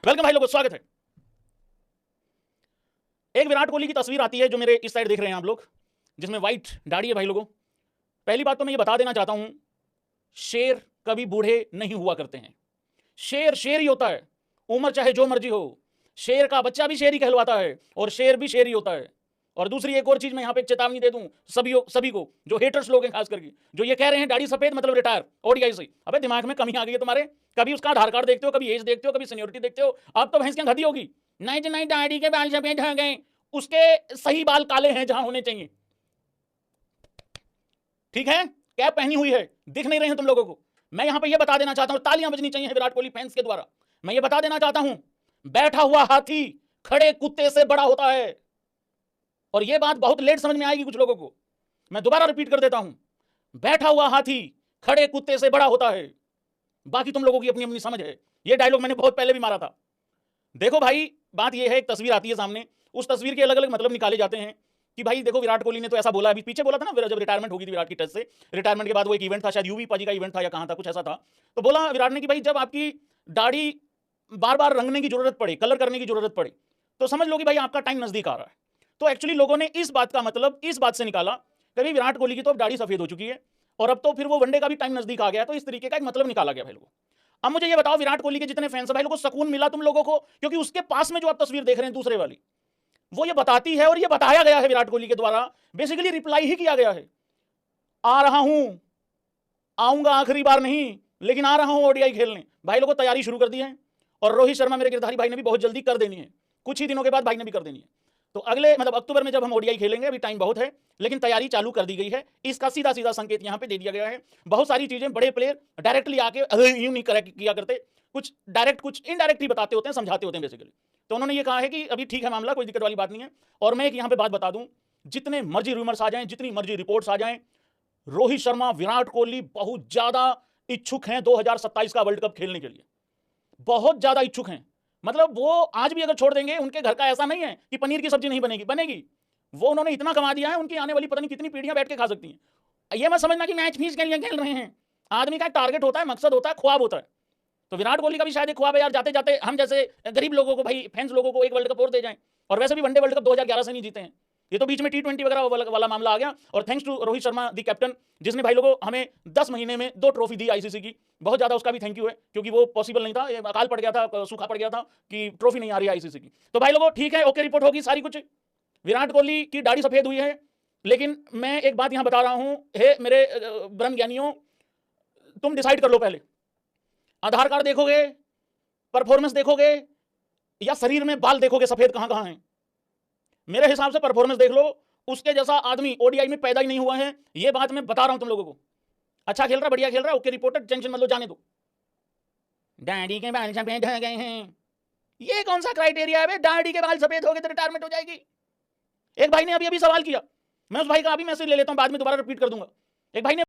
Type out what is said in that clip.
Welcome भाई लोगों, स्वागत है। एक विराट कोहली की तस्वीर आती है जो मेरे इस साइड देख रहे हैं आप लोग, जिसमें व्हाइट दाढ़ी है भाई लोगों। पहली बात तो मैं ये बता देना चाहता हूं, शेर कभी बूढ़े नहीं हुआ करते हैं। शेर शेर ही होता है, उम्र चाहे जो मर्जी हो। शेर का बच्चा भी शेर ही कहलवाता है और शेर भी शेर ही होता है। और दूसरी एक और चीज मैं यहां पे एक चेतावनी दे दूं सभी को, जो हेटर्स लोग हैं खास करके, जो ये कह रहे हैं दाढ़ी सफेद मतलब रिटायर ओडीआई से। अबे दिमाग में कमी आ गई है तुम्हारे? कभी उसका आधार कार्ड देखते हो, कभी एज देखते हो, कभी सीनियोरिटी देखते हो। अब तो भैंस क्या गधी होगी। नहीं जी नहीं, दाढ़ी के बाल सफेद हो गए, उसके सही बाल काले हैं जहां होने चाहिए। ठीक है, कैप पहनी हुई है, दिख नहीं रहे हैं तुम लोगों को। मैं यहां पे ये बता देना चाहता हूं, तालियां बजनी चाहिए विराट कोहली फैंस के द्वारा। मैं ये बता देना चाहता हूं, बैठा हुआ हाथी खड़े कुत्ते से बड़ा होता है। और ये बात बहुत लेट समझ में आएगी कुछ लोगों को। मैं दोबारा रिपीट कर देता हूं, बैठा हुआ हाथी खड़े कुत्ते से बड़ा होता है। बाकी तुम लोगों की अपनी अपनी समझ है। ये डायलॉग मैंने बहुत पहले भी मारा था। देखो भाई, बात यह है, एक तस्वीर आती है सामने, उस तस्वीर के अलग अलग मतलब निकाले जाते हैं कि भाई देखो विराट कोहली ने तो ऐसा बोला, अभी पीछे बोला था ना, जब रिटायरमेंट होगी थी विराट की टेस्ट से, रिटायरमेंट के बाद वो एक इवेंट था, शायद यूवी पाजी का इवेंट था या कहां था, कुछ ऐसा था। तो बोला विराट ने कि भाई जब आपकी दाढ़ी बार बार रंगने की जरूरत पड़े, कलर करने की जरूरत पड़े, तो समझ लो कि भाई आपका टाइम नजदीक आ रहा है। तो एक्चुअली लोगों ने इस बात का मतलब इस बात से निकाला कि भाई विराट कोहली की तो अब दाढ़ी सफेद हो चुकी है और अब तो फिर वो वनडे का भी टाइम नजदीक आ गया, तो इस तरीके का एक मतलब निकाला गया भाई लोगों। अब मुझे ये बताओ, विराट कोहली के जितने फैंस हैं भाई लोगों, सुकून मिला तुम लोगों को? क्योंकि उसके पास में जो आप तस्वीर देख रहे हैं दूसरे वाली, वो ये बताती है और ये बताया गया है विराट कोहली के द्वारा, बेसिकली रिप्लाई ही किया गया है, आ रहा हूं, आऊंगा आखिरी बार नहीं, लेकिन आ रहा हूं ओडीआई खेलने। भाई लोगों तैयारी शुरू कर दी है और रोहित शर्मा मेरे गिरधारी भाई ने भी बहुत जल्दी कर देनी है, कुछ ही दिनों के बाद भाई ने भी कर देनी है। तो अगले मतलब अक्टूबर में जब हम ओडीआई खेलेंगे, अभी टाइम बहुत है, लेकिन तैयारी चालू कर दी गई है। इसका सीधा सीधा संकेत यहां पे दे दिया गया है। बहुत सारी चीजें बड़े प्लेयर डायरेक्टली आके यूं नहीं किया करते, कुछ डायरेक्ट कुछ इनडायरेक्ट ही बताते होते हैं, समझाते होते हैं बेसिकली। तो उन्होंने ये कहा है कि अभी ठीक है मामला, कोई दिक्कत वाली बात नहीं है। और मैं एक यहां पे बात बता दूं, जितने मर्जी रूमर्स आ जाएं, जितनी मर्जी रिपोर्ट्स आ जाएं, रोहित शर्मा विराट कोहली बहुत ज्यादा इच्छुक हैं 2027 का वर्ल्ड कप खेलने के लिए, बहुत ज्यादा इच्छुक हैं। मतलब वो आज भी अगर छोड़ देंगे, उनके घर का ऐसा नहीं है कि पनीर की सब्जी नहीं बनेगी, बनेगी। वो उन्होंने इतना कमा दिया है, उनकी आने वाली पता नहीं कितनी पीढ़ियां बैठ के खा सकती हैं। ये मत समझना कि मैच फीस के लिए खेल रहे हैं। आदमी का टारगेट होता है, मकसद होता है, ख्वाब होता है। तो विराट कोहली का भी शायद एक ख्वाब है यार, जाते जाते हम जैसे गरीब लोगों को, भाई फैंस लोगों को एक वर्ल्ड कप और दे जाएं। और वैसे भी वनडे वर्ल्ड कप 2011 से नहीं जीते हैं, ये तो बीच में T20 वगैरह वाला मामला आ गया। और thanks to Rohit Sharma the captain, जिसने भाई लोगों हमें 10 महीने में 2 ट्रॉफी दी आईसीसी की। बहुत ज्यादा उसका भी थैंक यू है, क्योंकि वो पॉसिबल नहीं था, अकाल पड़ गया था, सूखा पड़ गया था कि ट्रॉफी नहीं आ रही आईसीसी की। तो भाई लोगों ठीक है, ओके रिपोर्ट होगी सारी कुछ। विराट कोहली की दाढ़ी सफेद हुई है, लेकिन मैं एक बात यहां बता रहा हूं, हे मेरे ब्रह्म ज्ञानियों, तुम डिसाइड कर लो पहले, आधार कार्ड देखोगे, परफॉर्मेंस देखोगे, या शरीर में बाल देखोगे सफेद कहां कहां हैं? मेरे हिसाब से परफॉर्मेंस देख लो, उसके जैसा आदमी ओडीआई में पैदा ही नहीं हुआ है, ये बात मैं बता रहा हूं तुम लोगों को। अच्छा खेल रहा, बढ़िया खेल रहा, ओके रिपोर्टर, टेंशन मत लो, जाने दो। दाढ़ी के बाल सफेद हो गए हैं, ये कौन सा क्राइटेरिया है? दाढ़ी के बाल सफेद हो गए तो रिटायरमेंट हो जाएगी? एक भाई ने अभी अभी सवाल किया, मैं उस भाई का अभी मैसेज ले लेता हूं, बाद में दोबारा रिपीट कर दूंगा। एक भाई ने